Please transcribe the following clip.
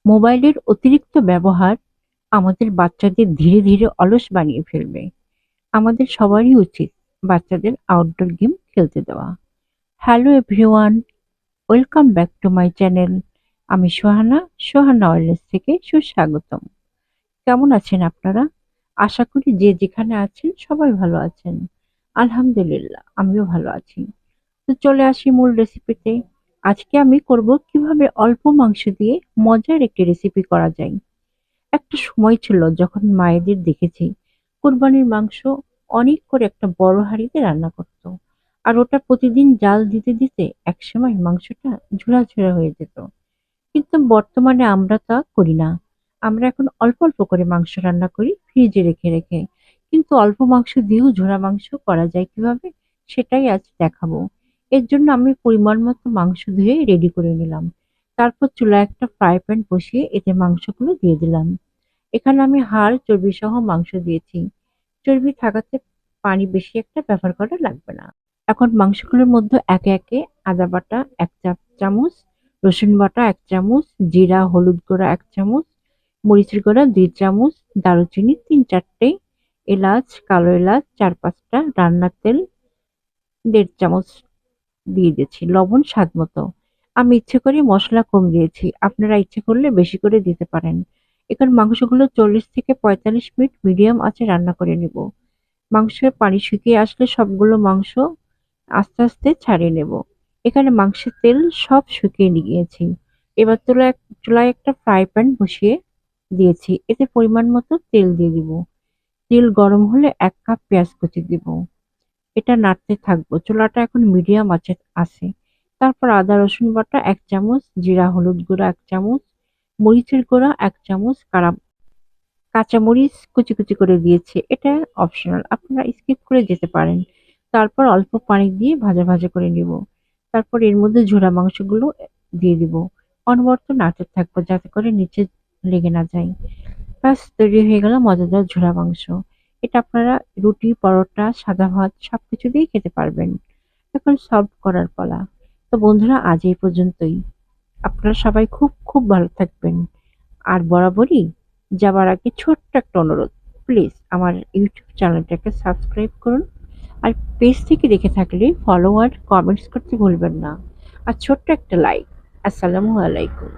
মোবাইলের অতিরিক্ত ব্যবহার আমাদের বাচ্চাদের ধীরে ধীরে অলস বানিয়ে ফেলবে। আমাদের সবারই উচিত বাচ্চাদের আউটডোর গেম খেলতে দেওয়া। Hello everyone, welcome back to my channel. আমি সোহানা ওয়েলনেস থেকে সুস্বাগতম। কেমন আছেন আপনারা? আশা করি যে যেখানে আছেন সবাই ভালো আছেন। আলহামদুলিল্লাহ, আমিও ভালো আছি। তো চলে আসি মূল রেসিপিতে। আজকে আমি করব কিভাবে অল্প মাংস দিয়ে মজার একটি রেসিপি করা যায়। একটা সময় ছিল যখন মায়েদের দেখেছি কোরবানির মাংস অনেক করে একটা বড় হাঁড়িতে রান্না করতো। আর ওটা প্রতিদিন জাল দিতে দিতে একসময় মাংসটা ঝুরাঝুরা হয়ে যেত। কিন্তু বর্তমানে আমরা তা করি না। আমরা এখন অল্প অল্প করে মাংস রান্না করি ফ্রিজে রেখে রেখে। কিন্তু অল্প মাংস দিয়েও ঝোড়া মাংস করা যায় কিভাবে, সেটাই আজ দেখাবো। এর জন্য আমি পরিমাণ মতো মাংস ধুয়ে রেডি করে নিলাম। তারপর চুলায় একটা ফ্রাই প্যান বসিয়ে এতে মাংসগুলো দিয়ে দিলাম। এখানে আমি হাড় চর্বি সহ মাংস দিয়েছি। চর্বি থাকাতে পানি বেশি একটা ব্যবহার করা লাগবে না। এখন মাংসগুলোর মধ্যে একে একে আদা বাটা 1 চা চামচ, রসুন বাটা 1 চামচ, জিরা হলুদ গুঁড়া 1 চামচ, মরিচের গুঁড়া 2 চামচ, দারুচিনি 3-4টে, এলাচ কালো এলাচ 4-5টা, রান্নার তেল 1.5 চামচ দিয়ে দিয়েছি, লবণ স্বাদ মতো। আমি ইচ্ছে করে মশলা কম দিয়েছি, আপনারা ইচ্ছে করলে বেশি করে দিতে পারেন। এখন মাংসগুলো 40 থেকে 45 মিনিট মিডিয়াম আঁচে রান্না করে নিব। মাংসের পানি শুকিয়ে আসলে সবগুলো মাংস আস্তে আস্তে ছাড়িয়ে নেব। এখানে মাংসের তেল সব শুকিয়ে গিয়েছি। এবার চুলায় একটা ফ্রাই প্যান বসিয়ে দিয়েছি, এতে পরিমাণ মতো তেল দিয়ে দিব। তেল গরম হলে 1 কাপ পেঁয়াজ কুচি দিব। এটা নাড়তে থাকবো, চুলাটা এখন মিডিয়াম আছে আছে। তারপর আদা রসুন বাটা 1 চামচ, জিরা হলুদ গুঁড়া 1 চামচ, মরিচের গুঁড়া 1 চামচ, কাঁচামরিচ কুচি কুচি করে দিয়েছি। এটা অপশনাল, আপনারা স্কিপ করে যেতে পারেন। তারপর অল্প পানি দিয়ে ভাজা ভাজা করে নিব। তারপর এর মধ্যে ঝোড়া মাংসগুলো দিয়ে দিব। অনবরত নাড়তে থাকবো যাতে করে নিচে লেগে না যায়। ব্যাস তৈরি হয়ে গেল মজাদার ঝোড়া মাংস। এটা আপনারা রুটি, পরোটা, সাদা ভাত সবকিছু দিয়েই খেতে পারবেন। এখন সার্ভ করার পালা। তো বন্ধুরা, আজ এই পর্যন্তই। আপনারা সবাই খুব খুব ভালো থাকবেন। আর বরাবরই যাবার আগে ছোট্ট একটা অনুরোধ, প্লিজ আমার ইউটিউব চ্যানেলটাকে সাবস্ক্রাইব করুন। আর পেজ থেকে দেখে থাকলে ফলো আর কমেন্টস করতে ভুলবেন না। আর ছোট্ট একটা লাইক। আসসালামু আলাইকুম।